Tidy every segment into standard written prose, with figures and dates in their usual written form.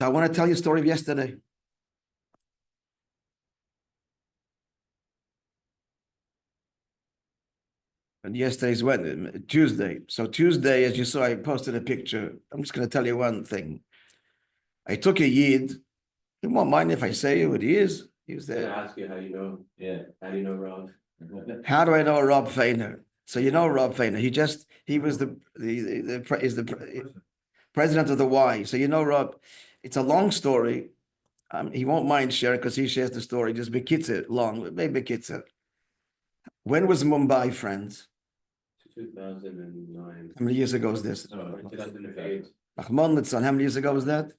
I want to tell you a story of yesterday. And yesterday's when? Tuesday. So Tuesday, as you saw, I posted a picture. I'm just going to tell you one thing. I took a Yid. He won't mind if I say who he is. He was there. I'm gonna ask you how you know. Yeah, how do you know Rob? How do I know Rob Feiner? So you know Rob Feiner. He was the president of the Y. So you know Rob. It's a long story. He won't mind sharing because he shares the story. Just bekitzer, long, maybe bekitzer. When was Mumbai, friends? 2009. How many years ago was this? 2008. Rahman Litzon, how many years ago was that?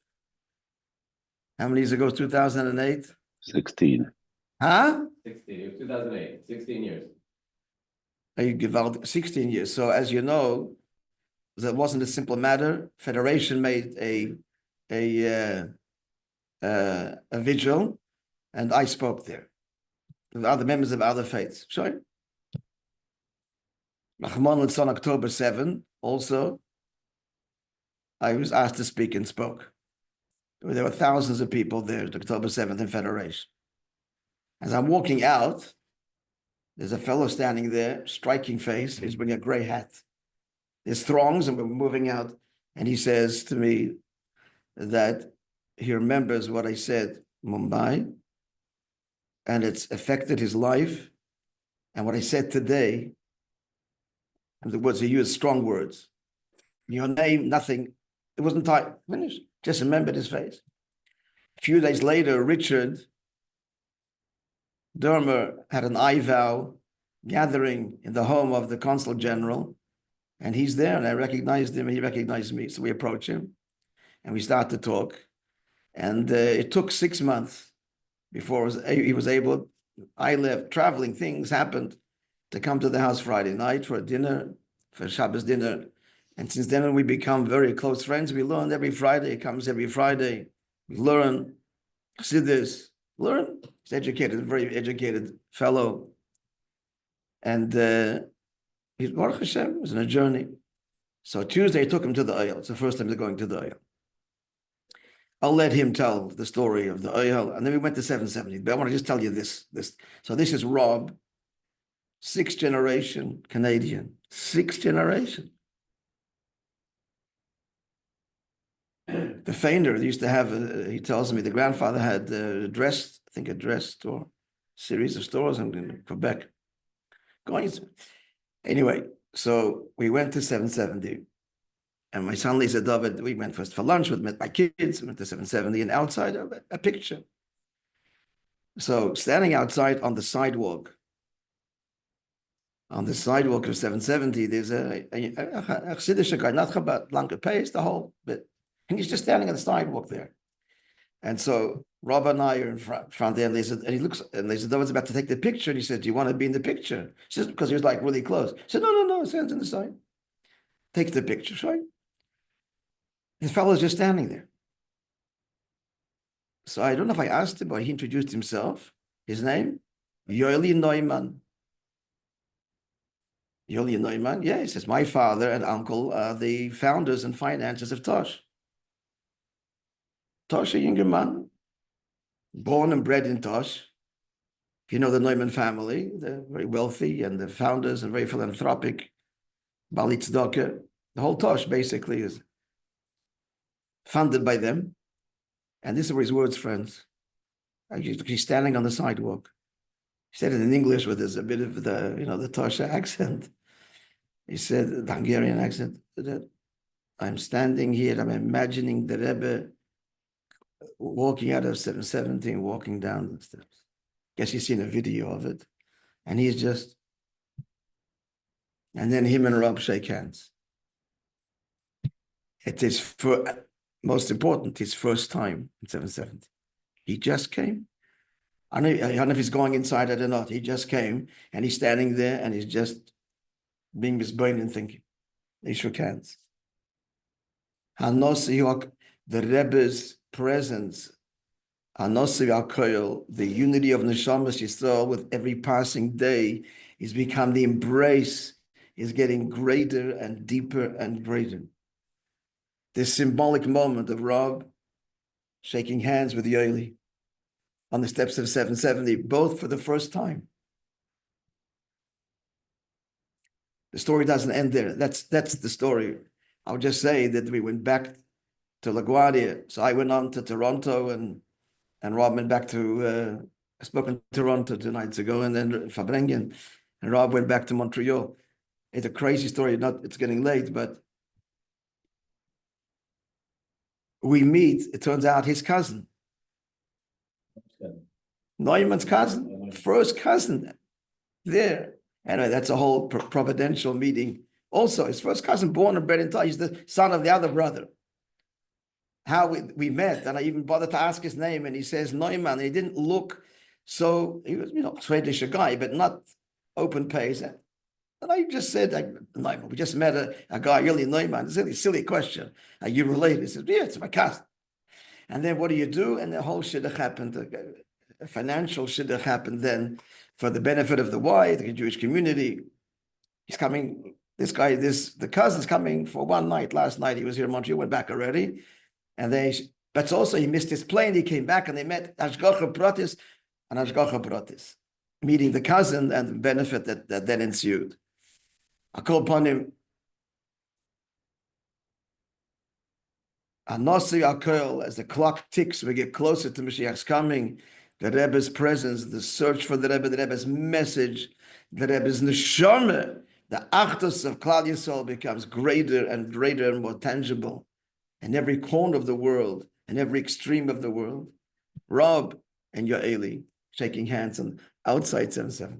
How many years ago was 2008? 16. Huh? 16. It was 2008. 16 years. You give out 16 years. So as you know, that wasn't a simple matter. Federation made a vigil, and I spoke there. With other members of other faiths. Sorry. Rahman Litzon, October 7, also, I was asked to speak and spoke. There were thousands of people there at October 7th in Federation. As I'm walking out, there's a fellow standing there, striking face. He's wearing a gray hat. There's throngs, and we're moving out. And he says to me that he remembers what I said, Mumbai, and it's affected his life. And what I said today, and the words he used, strong words. Your name, nothing. It wasn't tight. Finished. Just remembered his face. A few days later, Richard Dermer had an I vow gathering in the home of the Consul General, and he's there, and I recognized him, and he recognized me. So we approach him, and we start to talk. And it took 6 months before he was able. I left, traveling, things happened, to come to the house Friday night for a dinner, for Shabbos dinner. And since then, we become very close friends. We learn every Friday. He comes every Friday. We learn, Chassidus, learn. He's educated, very educated fellow. And he's, Baruch Hashem, was on a journey. So Tuesday, I took him to the Oyel. It's the first time they're going to the Oyel. I'll let him tell the story of the Oyel. And then we went to 770. But I want to just tell you this. So this is Rob, 6th generation Canadian. 6th generation. The Feiner used to have, he tells me, the grandfather had a dress store, series of stores in Quebec. Anyway, so we went to 770. And my son, Lisa David, we went first for lunch, met my kids, went to 770, and outside a picture. So standing outside on the sidewalk of 770, there's a Chassidic guy, not Chabad, Lanka Pace, the whole bit. And he's just standing on the sidewalk there. And so Rob and I are in front there, and he looks, and Lisa David's about to take the picture, and he said, do you want to be in the picture? He says, because he was like really close. He said, no, his hands on the side. Take the picture, right? The fellow's just standing there. So I don't know if I asked him, but he introduced himself. His name, Yoeli Neumann. Yoeli Neumann, yeah, he says, my father and uncle are the founders and financiers of Tosh. Tosh, a younger man, born and bred in Tosh. If you know the Neumann family, they're very wealthy, and the founders and very philanthropic. Bali Tzedakah, the whole Tosh basically is funded by them. And these are his words, friends. He's standing on the sidewalk. He said it in English with a bit of the Tosh accent. He said, the Hungarian accent, I'm standing here, I'm imagining the Rebbe walking out of 770, walking down the steps. Guess you've seen a video of it. And he's just, and then him and Rob shake hands. It is, most important, his first time in 770. He just came. I don't know if he's going inside, I don't know. He just came, and he's standing there, and he's just being misbehaved and thinking. They shook hands. The Rebbe's presence, the unity of Neshamas Yisrael with every passing day is become the embrace, is getting greater and deeper and greater. This symbolic moment of Rob shaking hands with Yoeli on the steps of 770, both for the first time. The story doesn't end there. That's the story. I'll just say that we went back to LaGuardia. So I went on to Toronto and Rob went back to, I spoke in Toronto 2 nights ago, and then Fabrengen, and Rob went back to Montreal. It's a crazy story. It's getting late, but we meet, it turns out his cousin, Neumann's cousin, first cousin there. Anyway, that's a whole providential meeting. Also, his first cousin, born and bred in Thailand, he's the son of the other brother. How we met, and I even bothered to ask his name, and he says Neumann. And he didn't look so, he was, Swedish guy, but not open pace. And I just said, Neumann, we just met a guy, really Neumann. It's a really silly question. Are you related? He said, yeah, it's my cousin. And then what do you do? And the whole shidduch happened. A financial shidduch happened then for the benefit of the white, the Jewish community. He's coming, the cousin's coming for one night. Last night he was here in Montreal, went back already. And but also he missed his plane. He came back and they met Hashgacha Pratis and Hashgacha Pratis, meeting the cousin and the benefit that then ensued. I call upon him. Anasi Akel, as the clock ticks, we get closer to Mashiach's coming, the Rebbe's presence, the search for the Rebbe's message, the Rebbe's neshama, the achtos of Klal Yisrael becomes greater and greater and more tangible in every corner of the world, in every extreme of the world. Rob and Yoeli shaking hands on outside 770.